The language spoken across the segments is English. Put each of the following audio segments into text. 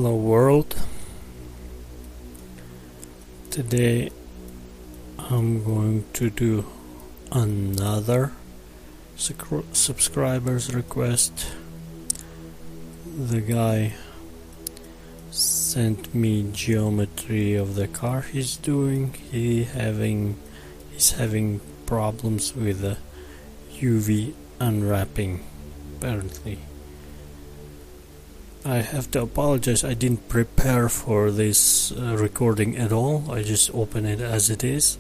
Hello world. Today I'm going to do another subscriber's request. The guy sent me geometry of the car he's doing. He's having problems with the UV unwrapping, apparently. I have to apologize, I didn't prepare for this recording at all. I just open it as it is.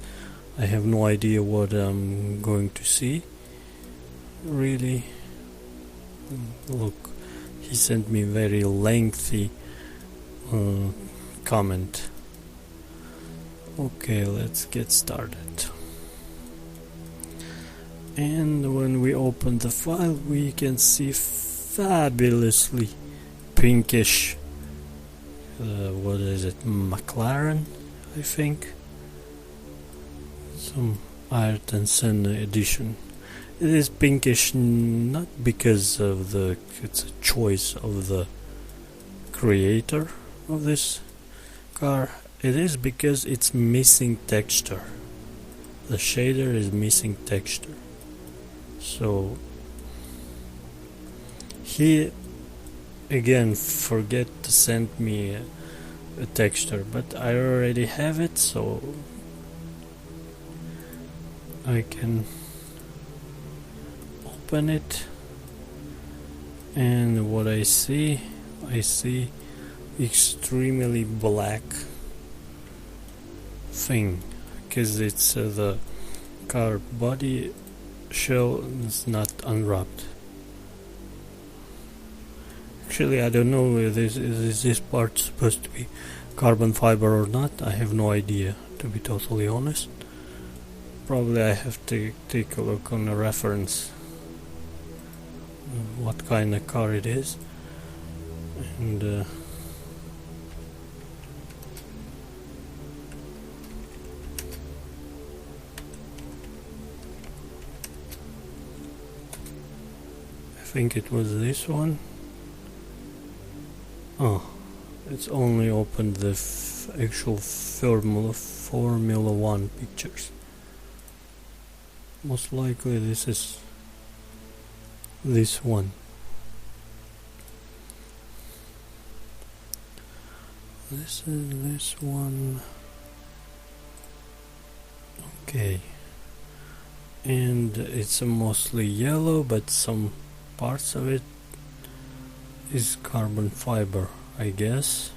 I have no idea what I'm going to see. Really. Look, he sent me very lengthy comment. Okay, let's get started. And when we open the file, we can see fabulously pinkish, what is it, McLaren, I think, some Ayrton edition. It is pinkish not because of it's a choice of the creator of this car. It is because it's missing texture. The shader is missing texture. So he again forget to send me a texture, but I already have it, so I can open it, and what I see extremely black thing, because it's the car body shell is not unwrapped. Actually, I don't know if this part supposed to be carbon fiber or not. I have no idea, to be totally honest. Probably I have to take a look on the reference, what kind of car it is, and I think it was this one. Oh, it's only opened the actual Formula 1 pictures. Most likely this is this one. This is this one. Okay. And it's mostly yellow, but some parts of it is carbon fiber, I guess.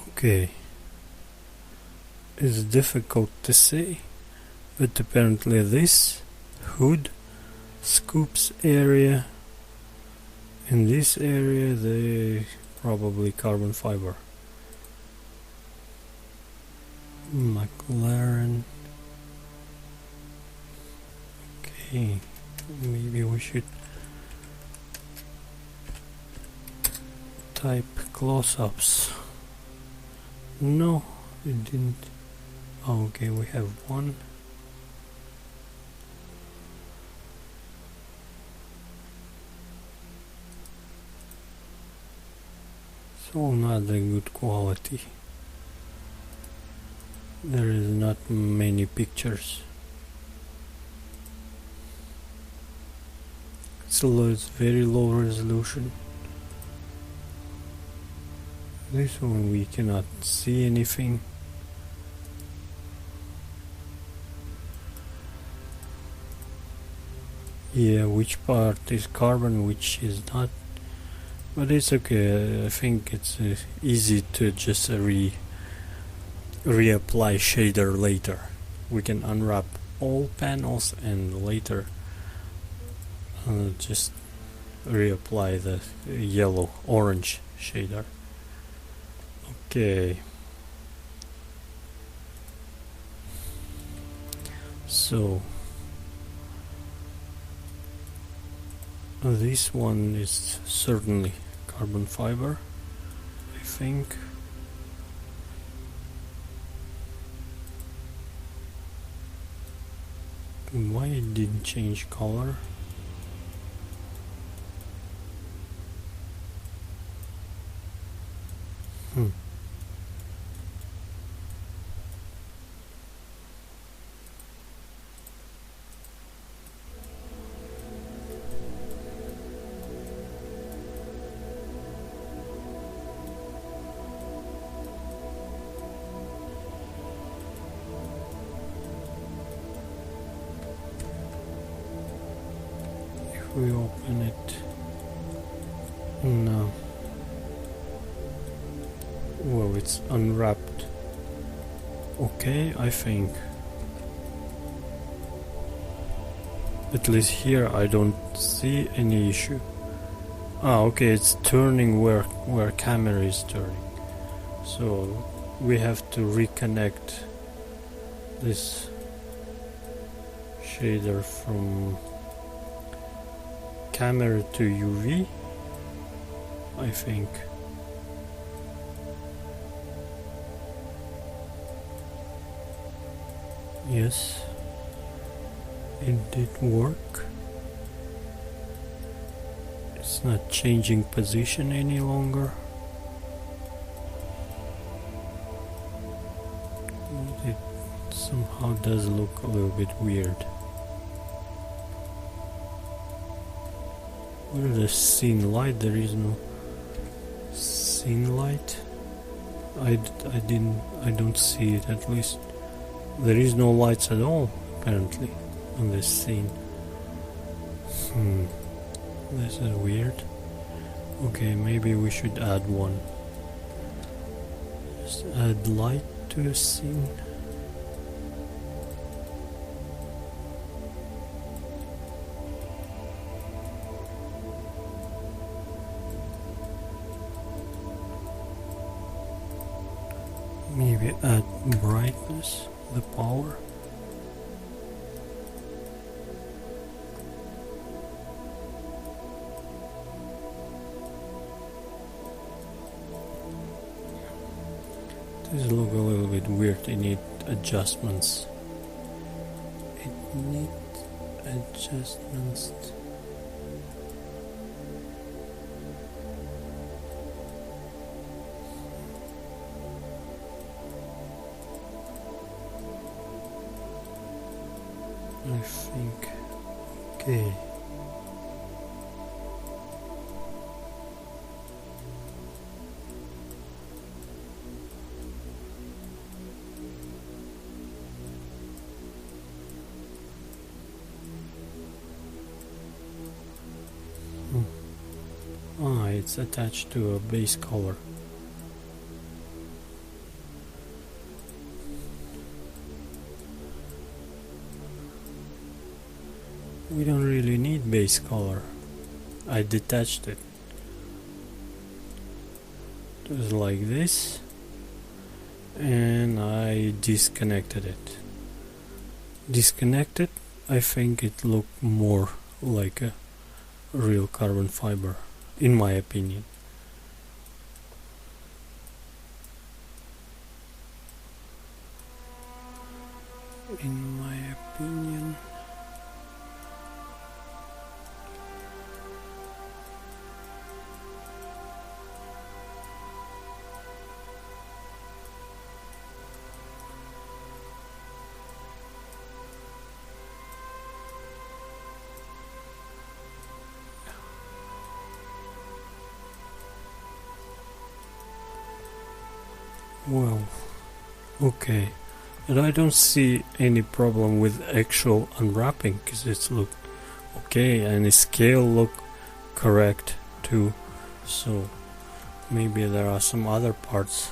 Okay, it's difficult to say, but apparently this hood, scoops area, in this area they probably carbon fiber. McLaren. Okay, maybe we should type close-ups. No, it didn't. Okay, we have one. So not a good quality. There is not many pictures. It's very low resolution. This one we cannot see anything. Yeah, which part is carbon, which is not. But it's okay. I think it's easy to just reapply shader later. We can unwrap all panels and later just reapply the yellow orange shader. Okay, so this one is certainly carbon fiber, I think. Why it didn't change color? If we open it, no. Well, it's unwrapped. Okay, I think. At least here I don't see any issue. Ah, okay, it's turning where camera is turning. So we have to reconnect this shader from camera to UV, I think. Yes, it did work. It's not changing position any longer. It somehow does look a little bit weird. Where's the scene light? There is no scene light. I don't see it, at least. There is no lights at all, apparently, on this scene. This is weird. Okay, maybe we should add one. Just add light to the scene. Maybe add brightness, the power. This looks a little bit weird. It needs adjustments. It needs adjustments. I think. Okay. It's attached to a base color. We don't really need base color. I detached it. Just like this. And I disconnected it. Disconnected, I think it looked more like a real carbon fiber, in my opinion. In my opinion. Well, okay, and I don't see any problem with actual unwrapping because it's look okay and the scale look correct too, so maybe there are some other parts.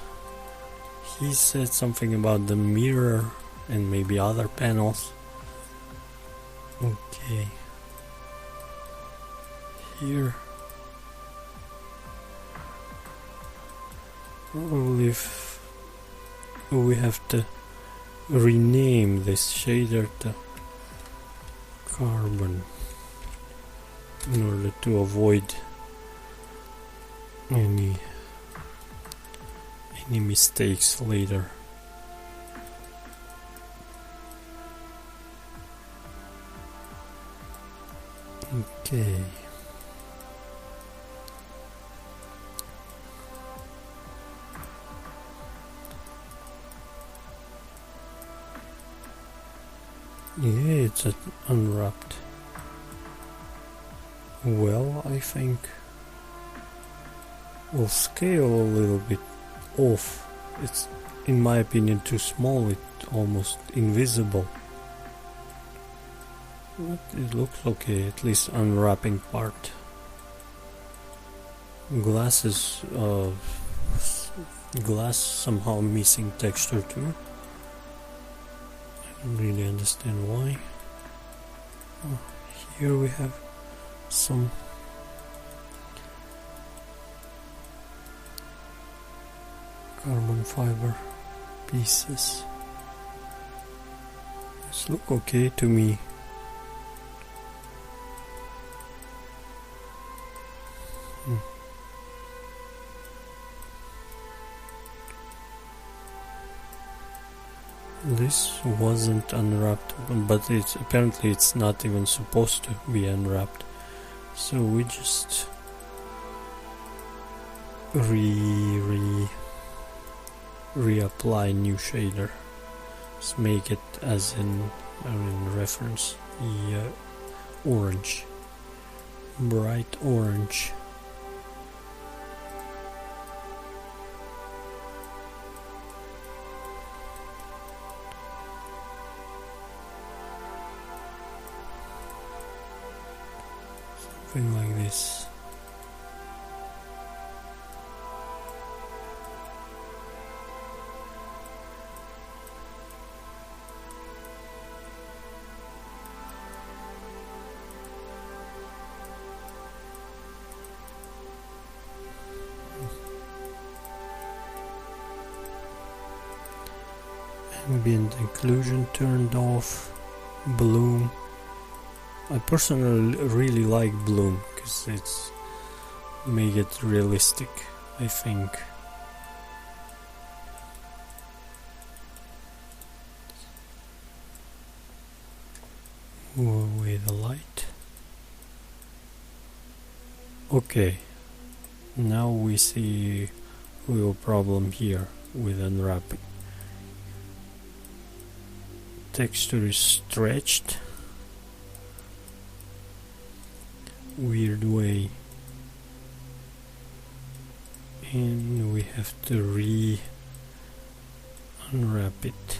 He said something about the mirror and maybe other panels. Okay, here probably we have to rename this shader to carbon in order to avoid any mistakes later. Okay. Yeah, it's unwrapped. Well, I think we'll scale a little bit off. It's, in my opinion, too small. It's almost invisible. But it looks okay, at least unwrapping part. Glass is glass somehow missing texture too. I don't really understand why. Oh, here we have some carbon fiber pieces. This look okay to me. This wasn't unwrapped, but apparently it's not even supposed to be unwrapped. So we just reapply new shader. Let's make it as in reference orange, bright orange. Something like this. Ambient occlusion turned off. Bloom. I personally really like bloom because it's make it realistic, I think. Move away the light. Okay, now we see a little problem here with unwrapping. Texture is stretched. Weird way. And we have to unwrap it.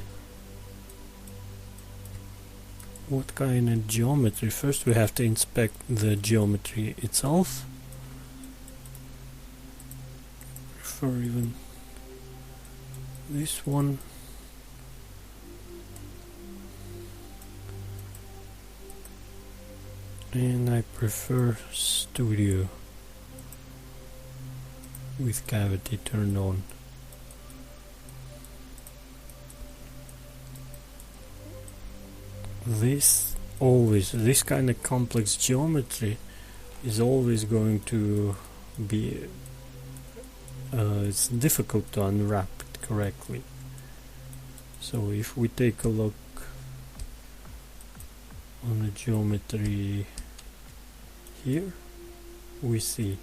What kind of geometry? First we have to inspect the geometry itself. Prefer even this one. And I prefer Studio with cavity turned on. This kind of complex geometry is always going to be it's difficult to unwrap it correctly. So if we take a look on the geometry here, we see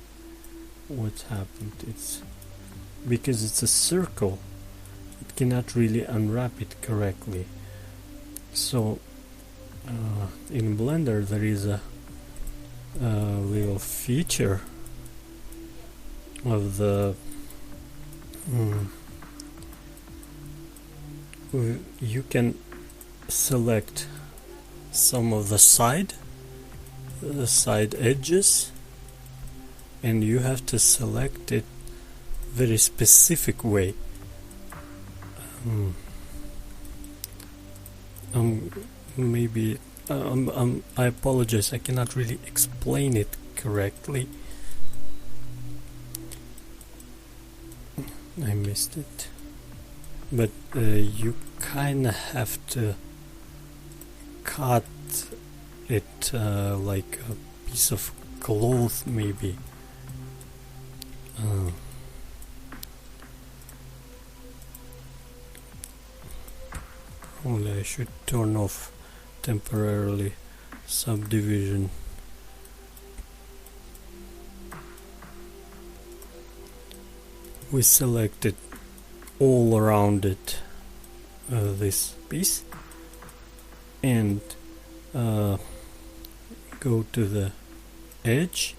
what's happened. It's because it's a circle, it cannot really unwrap it correctly. So in Blender there is a little feature of the you can select some of the side edges, and you have to select it very specific way. Maybe I apologize, I cannot really explain it correctly. I missed it, but you kinda have to cut it like a piece of cloth, maybe. Only I should turn off temporarily subdivision we selected all around it, this piece, and go to the edge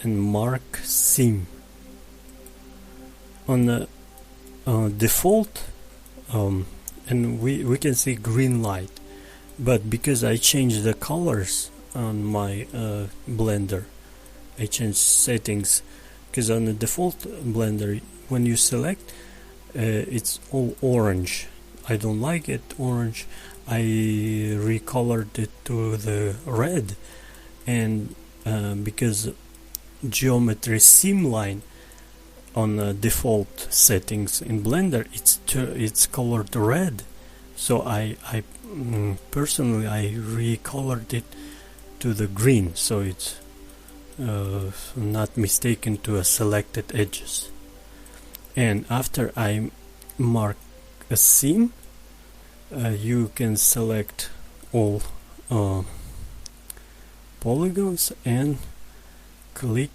and mark seam. On the default, and we can see green light, but because I changed the colors on my blender, I changed settings, because on the default blender when you select, it's all orange. I don't like it orange. I recolored it to the red, and because geometry seam line on default settings in Blender, it's colored red, so I personally I recolored it to the green, so it's not mistaken to a selected edges. And after I mark a seam, you can select all polygons and click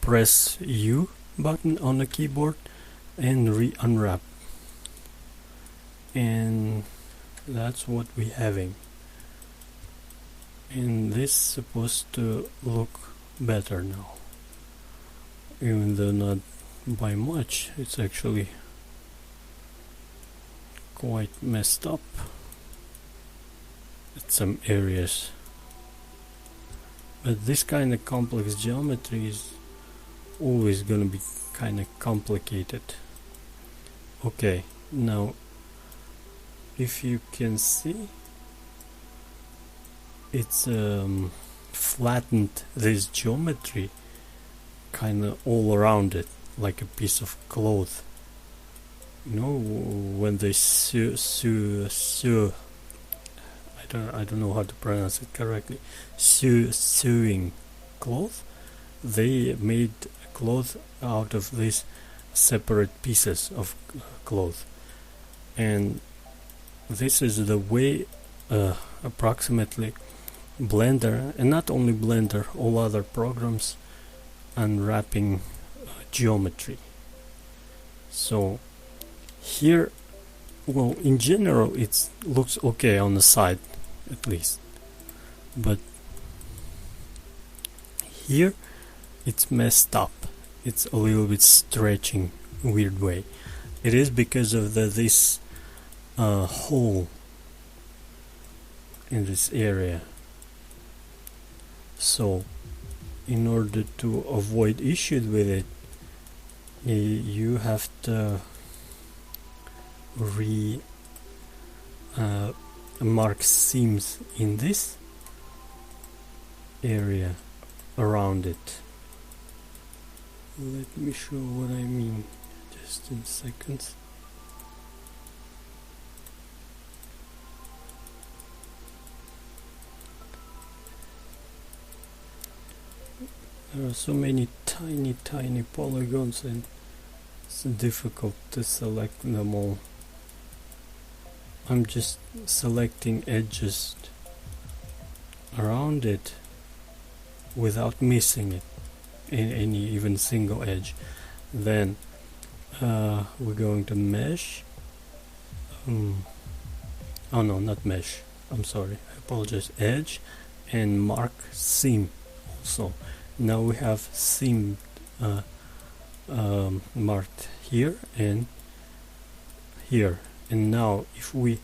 press U button on the keyboard and unwrap, and that's what we're having. And this is supposed to look better now, even though not by much. It's actually quite messed up at some areas, but this kind of complex geometry is always gonna be kind of complicated. Okay, now if you can see, it's flattened this geometry kind of all around it, like a piece of cloth. You know, when they sew I don't know how to pronounce it correctly, sewing cloth, they made cloth out of these separate pieces of cloth, and this is the way approximately Blender, and not only Blender, all other programs unwrapping geometry. So here, well, in general it looks okay on the side at least, but here it's messed up. It's a little bit stretching weird way. It is because of this hole in this area. So in order to avoid issues with it, you have to mark seams in this area around it. Let me show what I mean just in seconds. There are so many tiny polygons, and it's difficult to select them all. I'm just selecting edges around it without missing it in any even single edge. Then we're going to mesh. Oh no, not mesh. I'm sorry. I apologize. Edge and mark seam also. Now we have seam marked here and here. And now if we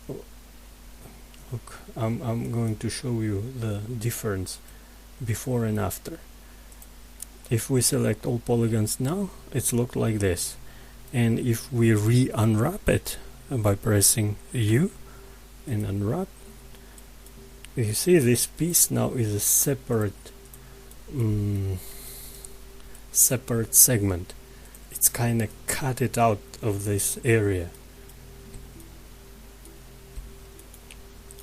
look, I'm going to show you the difference before and after. If we select all polygons now, it's look like this. And if we unwrap it by pressing U and unwrap, you see this piece now is a separate segment. It's kind of cut it out of this area.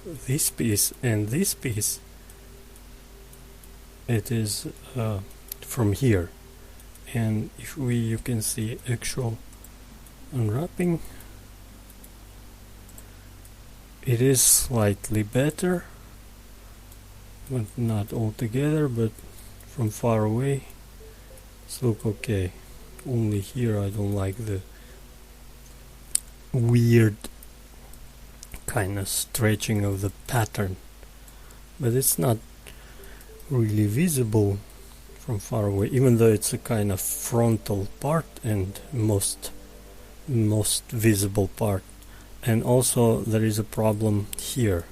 This piece and this piece, it is from here. And if you can see actual unwrapping, it is slightly better, but not altogether. But from far away It's look okay. Only here I don't like the weird kind of stretching of the pattern, but it's not really visible from far away, even though it's a kind of frontal part and most visible part. And also there is a problem here,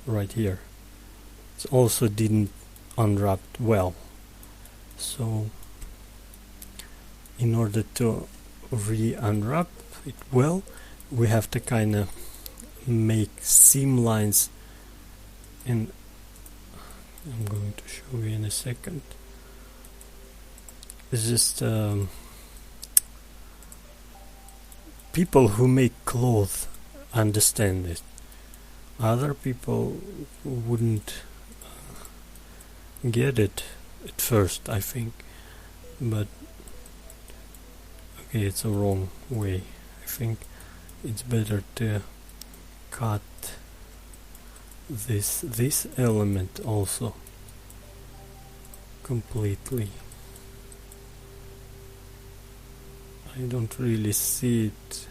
right here. It also didn't unwrap well, so in order to re-unwrap it well, we have to kind of make seam lines, and I'm going to show you in a second. It's just people who make clothes understand it. Other people wouldn't get it at first, I think, but okay, it's a wrong way. I think it's better to cut this element also completely. I don't really see it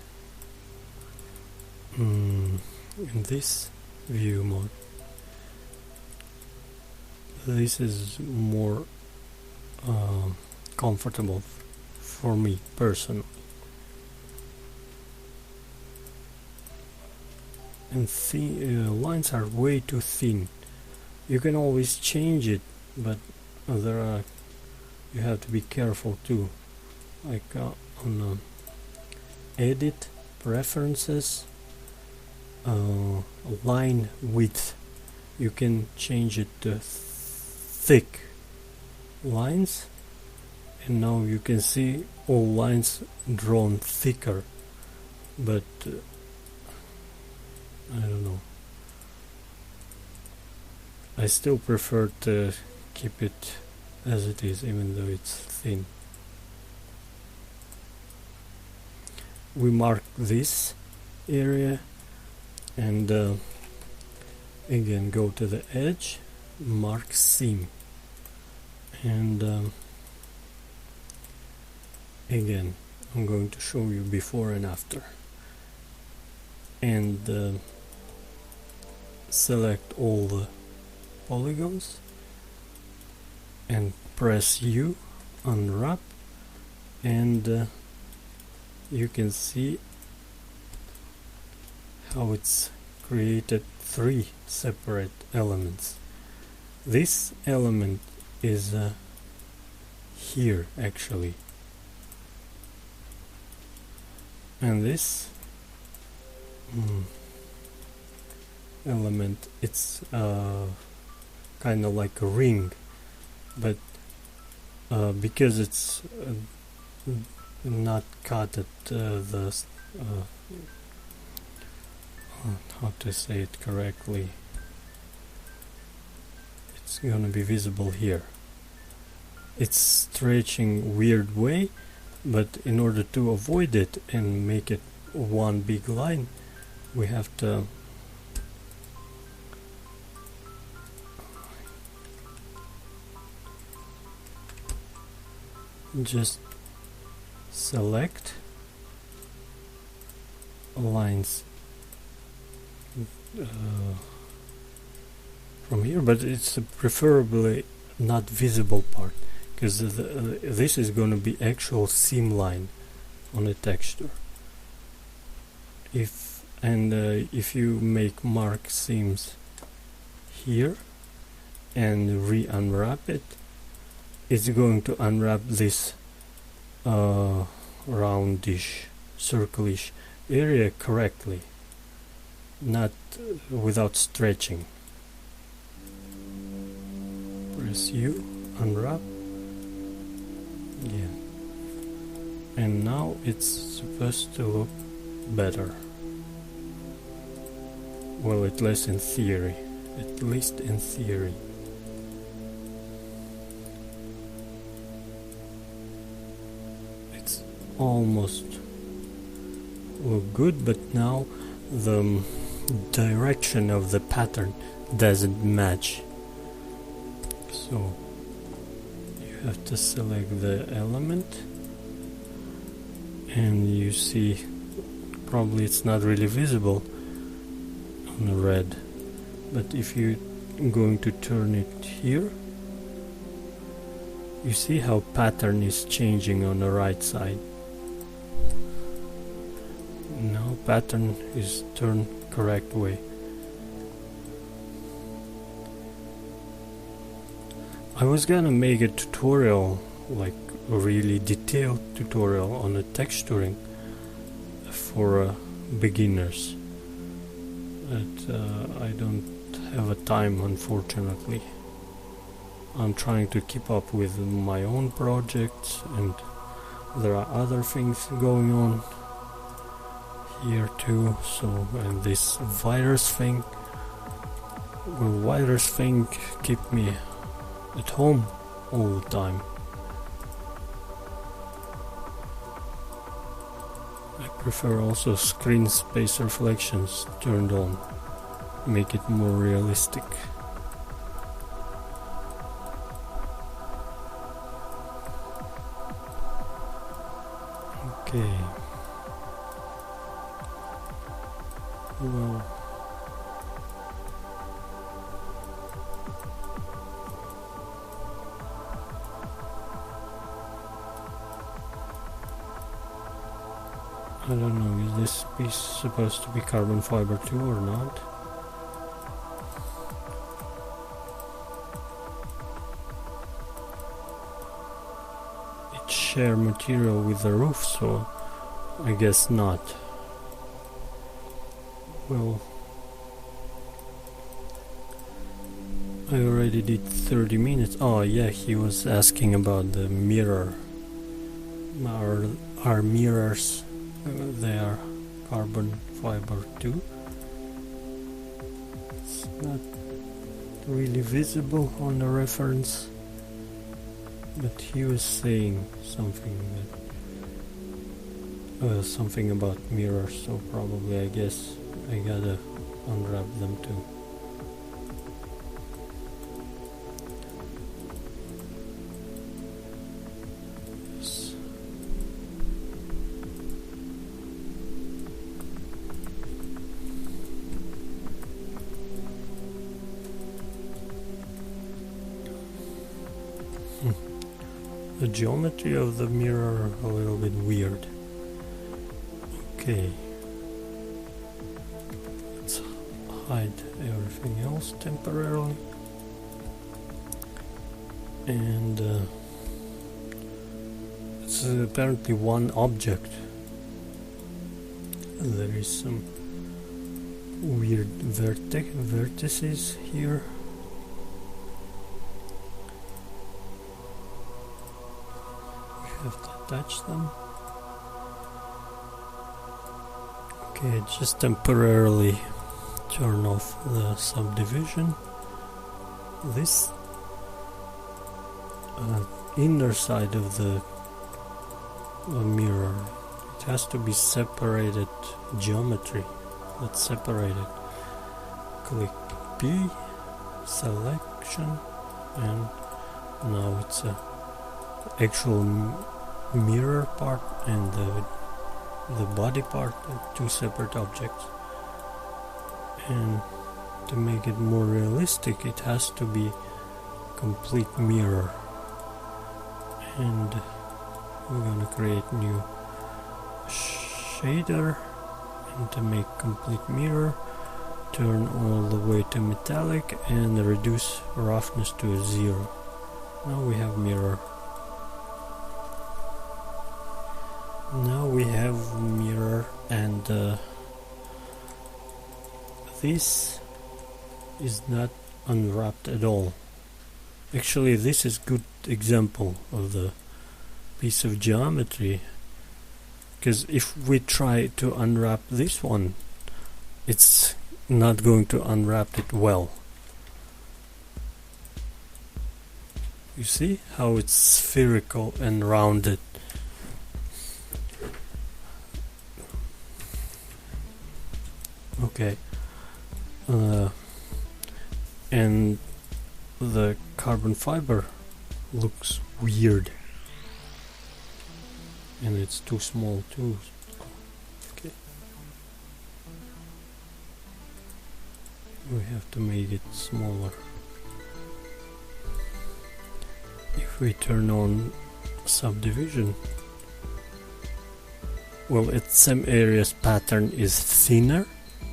in this view mode. This is more comfortable for me personally. And lines are way too thin. You can always change it, but you have to be careful too. Like on edit, preferences, line width, you can change it to thick lines, and now you can see all lines drawn thicker, but I don't know. I still prefer to keep it as it is, even though it's thin. We mark this area and again go to the edge, mark seam, and again I'm going to show you before and after, and select all the polygons and press U, unwrap, and you can see how it's created 3 separate elements. This element is here actually, and this element, it's kind of like a ring, but because it's not cut at how to say it correctly, it's gonna be visible here. It's stretching weird way, but in order to avoid it and make it one big line, we have to just select lines from here, but it's preferably not visible part, because this is going to be actual seam line on a texture. If you make mark seams here and re-unwrap it, it's going to unwrap this roundish, circlish area correctly, not without stretching. Press U, unwrap, yeah, and now it's supposed to look better. Well, at least in theory. It's almost look good, but now the direction of the pattern doesn't match. So have to select the element, and you see probably it's not really visible on the red, but if you're going to turn it here, you see how pattern is changing on the right side. Now pattern is turned correct way. I was gonna make a tutorial, like a really detailed tutorial on the texturing for beginners, but I don't have a time, unfortunately. I'm trying to keep up with my own projects, and there are other things going on here too. So, and this virus thing keep me at home all the time. I prefer also screen space reflections turned on, make it more realistic. Okay. Well, I don't know, is this piece supposed to be carbon fiber too or not? It share material with the roof, so I guess not. Well, I already did 30 minutes. Oh yeah, he was asking about the mirror. Our mirrors, they are carbon fiber too. It's not really visible on the reference, but he was saying something something about mirrors, so probably I guess I gotta unwrap them too. Yes. The geometry of the mirror a little bit weird. Okay. Let's hide everything else temporarily. And it's apparently one object. There is some weird vertices here. Have to attach them. Okay, just temporarily turn off the subdivision. This inner side of the mirror, it has to be separated geometry. Let's separate it. Click P, selection, and now it's a actual mirror part and the body part are two separate objects. And to make it more realistic, it has to be complete mirror. And we're gonna create new shader, and to make complete mirror, turn all the way to metallic and reduce roughness to 0. Now we have mirror. And this is not unwrapped at all. Actually, this is good example of the piece of geometry, because if we try to unwrap this one, it's not going to unwrap it well. You see how it's spherical and rounded? Okay, and the carbon fiber looks weird, and it's too small too. Okay, we have to make it smaller. If we turn on subdivision, well, at some areas pattern is thinner,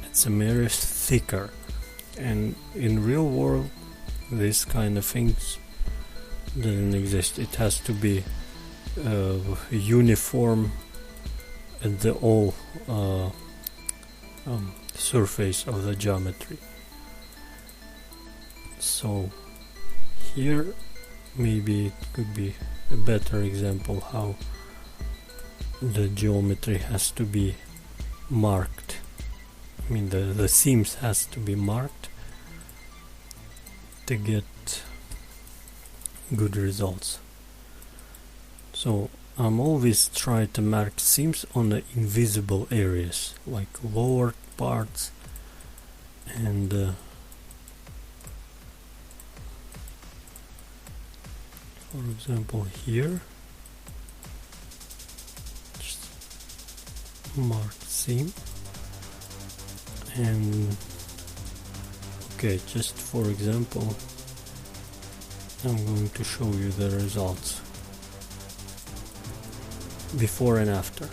at some areas thicker, and in real world this kind of things doesn't exist. It has to be uniform at the all surface of the geometry. So here maybe it could be a better example how the geometry has to be marked. I mean the seams has to be marked to get good results. So I'm always trying to mark seams on the invisible areas, like lower parts, and for example here, just mark seam, and okay, just for example I'm going to show you the results before and after.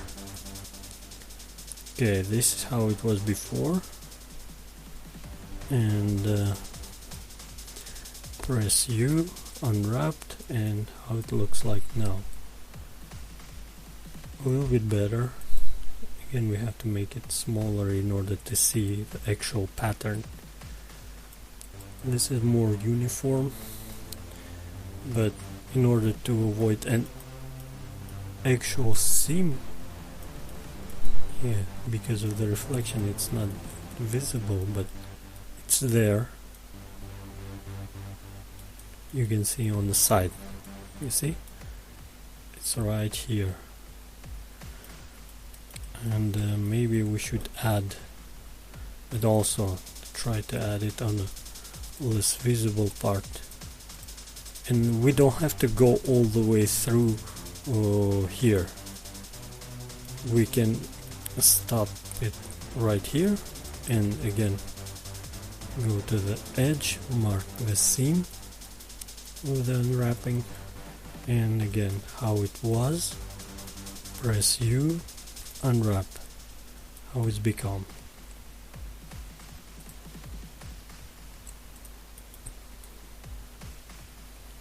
Okay, this is how it was before, and press U, unwrapped, and how it looks like now. A little bit better. Again, we have to make it smaller in order to see the actual pattern. This is more uniform, but in order to avoid an actual seam, because of the reflection it's not visible, but it's there. You can see on the side, you see, it's right here, and maybe we should add, but also try to add it on a less visible part. And we don't have to go all the way through here. We can stop it right here, and again go to the edge, mark the seam with the unwrapping, and again how it was, press U, unwrap, how it's become.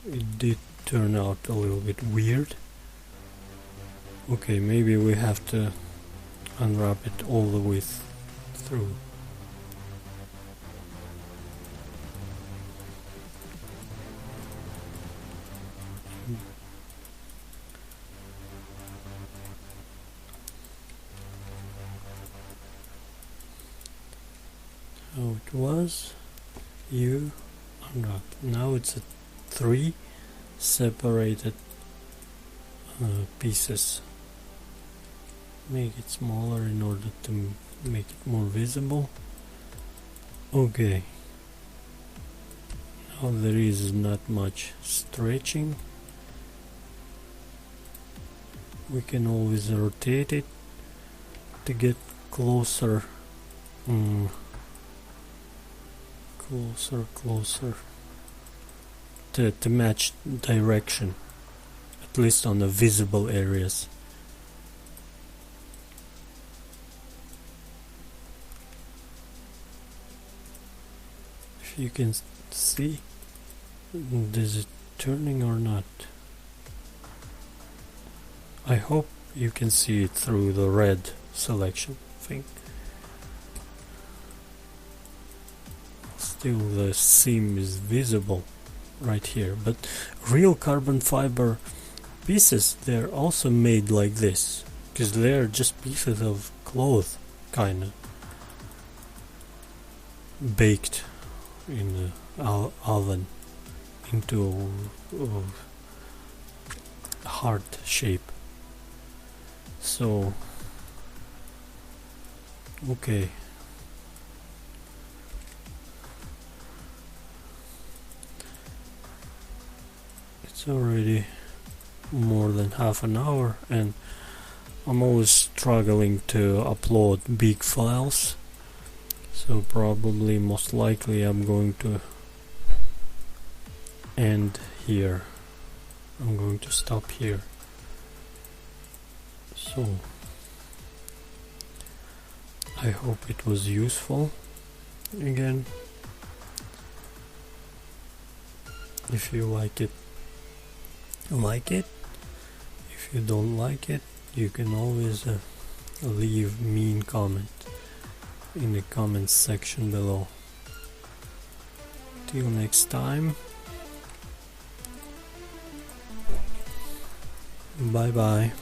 It did turn out a little bit weird. Okay, maybe we have to unwrap it all the way through. How it was, you unwrap. Now it's a 3 separated pieces. Make it smaller in order to make it more visible. Okay, now there is not much stretching. We can always rotate it to get closer, closer to match direction, at least on the visible areas. If you can see, is it turning or not? I hope you can see it through the red selection thing. Still the seam is visible right here, but real carbon fiber pieces, they're also made like this, because they're just pieces of cloth, kind of baked in the oven into a heart shape. So okay, it's It's already more than half an hour, and I'm always struggling to upload big files, so probably most likely I'm going to end here. I'm going to stop here. So I hope it was useful. Again, if you like it, like it. If you don't like it, you can always leave mean comment in the comments section below. Till next time, bye bye.